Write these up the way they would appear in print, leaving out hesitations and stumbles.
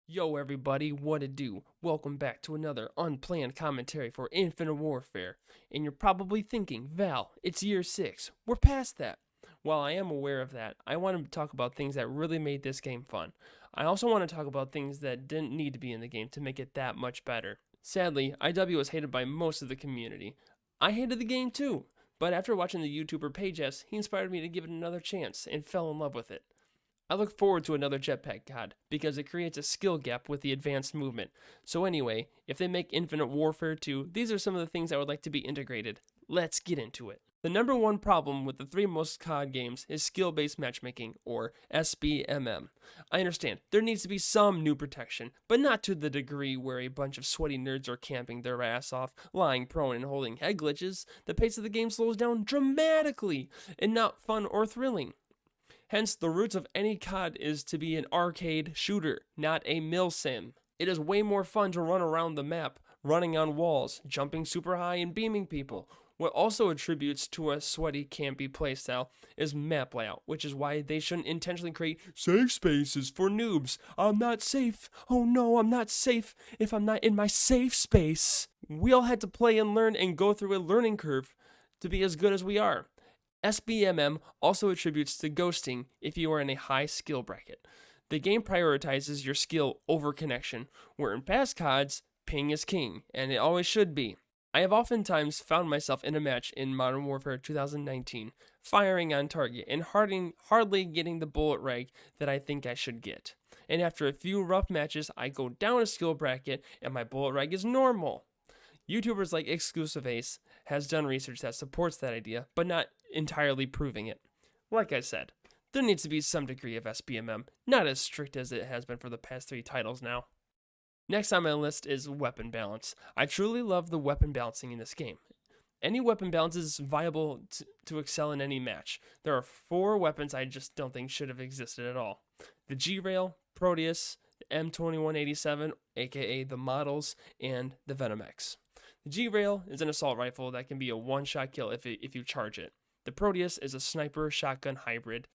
Yo everybody, what it do? Welcome back to another unplanned commentary for Infinite Warfare. And you're probably thinking, Val, it's year 6. We're past that. While I am aware of that, I want to talk about things that really made this game fun. I also want to talk about things that didn't need to be in the game to make it that much better. Sadly, IW was hated by most of the community. I hated the game too, but after watching the YouTuber Pages, he inspired me to give it another chance and fell in love with it. I look forward to another jetpack god because it creates a skill gap with the advanced movement. So anyway, if they make Infinite Warfare 2, these are some of the things I would like to be integrated. Let's get into it. The number one problem with the three most COD games is skill-based matchmaking, or SBMM. I understand, there needs to be some new protection, but not to the degree where a bunch of sweaty nerds are camping their ass off, lying prone and holding head glitches. The pace of the game slows down dramatically, and not fun or thrilling. Hence, the roots of any COD is to be an arcade shooter, not a milsim. It is way more fun to run around the map, running on walls, jumping super high and beaming people. What also attributes to a sweaty, campy playstyle is map layout, which is why they shouldn't intentionally create safe spaces for noobs. I'm not safe. Oh no, I'm not safe if I'm not in my safe space. We all had to play and learn and go through a learning curve to be as good as we are. SBMM also attributes to ghosting if you are in a high skill bracket. The game prioritizes your skill over connection, where in past CODs, ping is king, and it always should be. I have oftentimes found myself in a match in Modern Warfare 2019, firing on target and hardly getting the bullet reg that I think I should get. And after a few rough matches, I go down a skill bracket and my bullet reg is normal. YouTubers like Exclusive Ace has done research that supports that idea, but not entirely proving it. Like I said, there needs to be some degree of SBMM, not as strict as it has been for the past 3 titles now. Next on my list is weapon balance. I truly love the weapon balancing in this game. Any weapon balance is viable to excel in any match. There are 4 weapons I just don't think should have existed at all. The G-Rail, Proteus, the M2187, aka the Models, and the Venom X. The G-Rail is an assault rifle that can be a one-shot kill if you charge it. The Proteus is a sniper shotgun hybrid.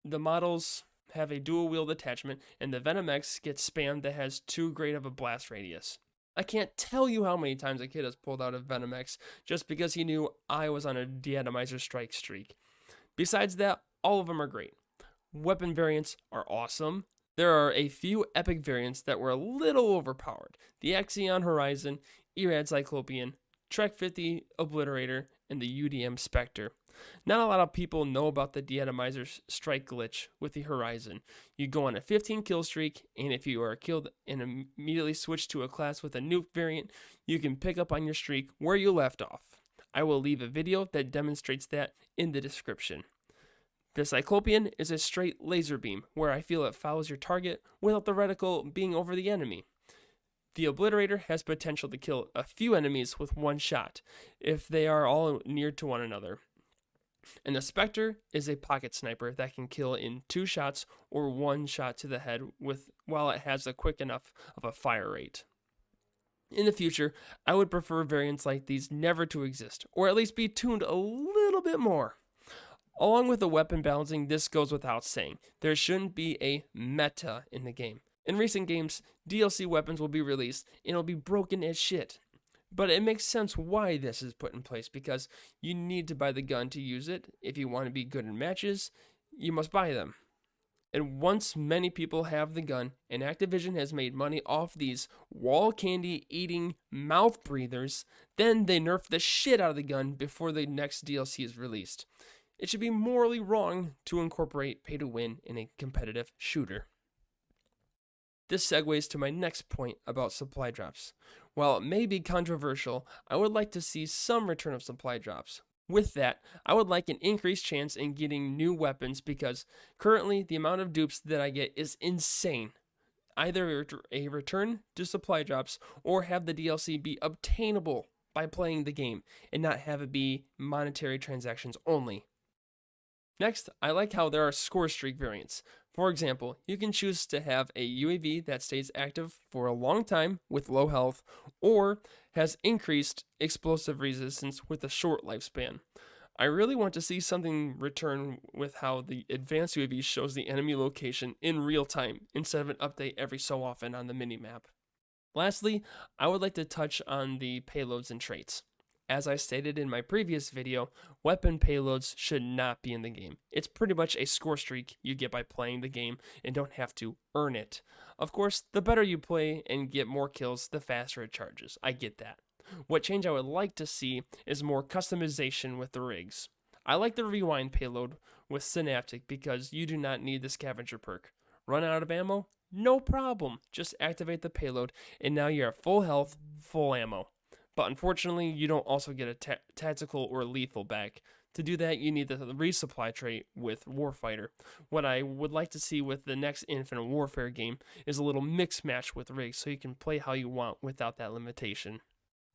The Models have a dual-wield attachment, and the Venom X gets spammed that has too great of a blast radius. I can't tell you how many times a kid has pulled out a Venom X just because he knew I was on a de-atomizer strike streak. Besides that, all of them are great. Weapon variants are awesome. There are a few epic variants that were a little overpowered. The X-Eon Horizon, Erad Cyclopean, Trek 50 Obliterator, and the UDM Spectre. Not a lot of people know about the de-atomizer strike glitch with the Horizon. You go on a 15 kill streak, and if you are killed and immediately switch to a class with a nuke variant, you can pick up on your streak where you left off. I will leave a video that demonstrates that in the description. The Cyclopean is a straight laser beam, where I feel it follows your target without the reticle being over the enemy. The Obliterator has potential to kill a few enemies with one shot, if they are all near to one another. And the Spectre is a pocket sniper that can kill in 2 shots or 1 shot to the head while it has a quick enough of a fire rate. In the future, I would prefer variants like these never to exist, or at least be tuned a little bit more. Along with the weapon balancing, this goes without saying. There shouldn't be a meta in the game. In recent games, DLC weapons will be released and it'll be broken as shit. But it makes sense why this is put in place because you need to buy the gun to use it. If you want to be good in matches, you must buy them. And once many people have the gun, and Activision has made money off these wall candy eating mouth breathers, then they nerf the shit out of the gun before the next DLC is released. It should be morally wrong to incorporate pay to win in a competitive shooter. This segues to my next point about supply drops. While it may be controversial, I would like to see some return of supply drops. With that, I would like an increased chance in getting new weapons because currently the amount of dupes that I get is insane. Either a return to supply drops or have the DLC be obtainable by playing the game and not have it be monetary transactions only. Next, I like how there are score streak variants. For example, you can choose to have a UAV that stays active for a long time with low health, or has increased explosive resistance with a short lifespan. I really want to see something return with how the advanced UAV shows the enemy location in real time instead of an update every so often on the minimap. Lastly, I would like to touch on the payloads and traits. As I stated in my previous video, weapon payloads should not be in the game. It's pretty much a score streak you get by playing the game and don't have to earn it. Of course, the better you play and get more kills, the faster it charges. I get that. What change I would like to see is more customization with the rigs. I like the rewind payload with Synaptic because you do not need the scavenger perk. Run out of ammo? No problem. Just activate the payload and now you're at full health, full ammo. But unfortunately, you don't also get a tactical or lethal back. To do that, you need the resupply trait with Warfighter. What I would like to see with the next Infinite Warfare game is a little mix match with rigs so you can play how you want without that limitation.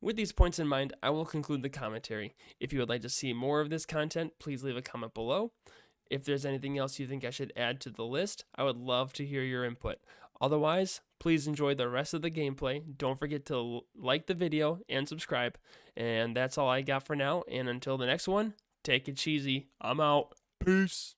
With these points in mind, I will conclude the commentary. If you would like to see more of this content, please leave a comment below. If there's anything else you think I should add to the list, I would love to hear your input. Otherwise, please enjoy the rest of the gameplay. Don't forget to like the video and subscribe. And that's all I got for now. And until the next one, take it cheesy. I'm out. Peace.